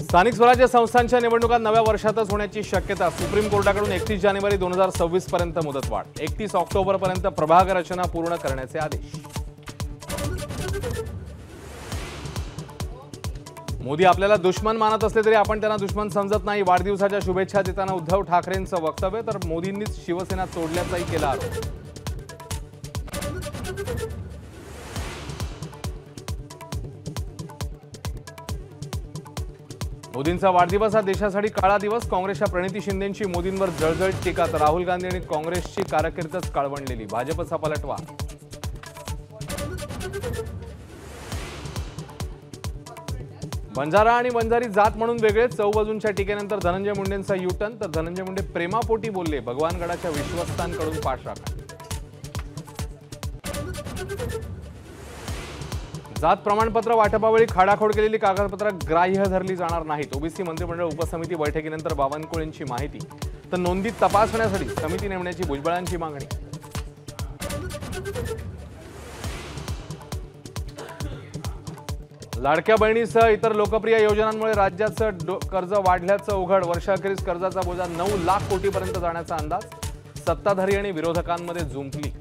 स्थानिक स्वराज्य संस्थांच्या निवडणुका नव्या वर्षातच होण्याची शक्यता। सुप्रीम कोर्टाकडून 31 जानेवारी 2026 पर्यंत मुदतवाढ। 31 ऑक्टोबर पर्यंत प्रभाग रचना पूर्ण करण्याचे आदेश। मोदी आपल्याला दुश्मन मानत असले तरी आपण त्यांना दुश्मन समजत नाही। वाढदिवसाच्या शुभेच्छा देताना उद्धव ठाकरेंचं वक्तव्य, तर मोदींनीच शिवसेना तोडल्याचाही केला आरोप। मोदींचा वाढदिवस हा देशासाठी काळा दिवस। काँग्रेसच्या प्रणिती शिंदेंची मोदींवर जळजळीत टीका, तर राहुल गांधी आणि काँग्रेसची कारकीर्दच काळवंडलेली। भाजपचा पलटवार। बंजारा आणि वंजारी जात म्हणून वेगळे, चौबाजूंच्या टीकेनंतर धनंजय मुंडेंचा युटर्न, तर धनंजय मुंडे प्रेमापोटी बोलले, भगवानगडाच्या विश्वस्तांकडून पाठराखण। जात प्रमाणपत्र वाटपावेळी खाडाखोड केलेली कागदपत्र ग्राह्य धरली जाणार नाहीत। ओबीसी मंत्रिमंडळ उपसमिती बैठकीनंतर बावनकुळेंची माहिती, तर नोंदी तपासण्यासाठी समिती नेमण्याची भुजबळांची मागणी। लाडक्या बहिणीसह इतर लोकप्रिय योजनांमुळे राज्याचं कर्ज वाढल्याचं उघड। वर्षाखेरीस कर्जाचा बोजा 9 लाख कोटीपर्यंत जाण्याचा अंदाज। सत्ताधारी आणि विरोधकांमध्ये जुंपली।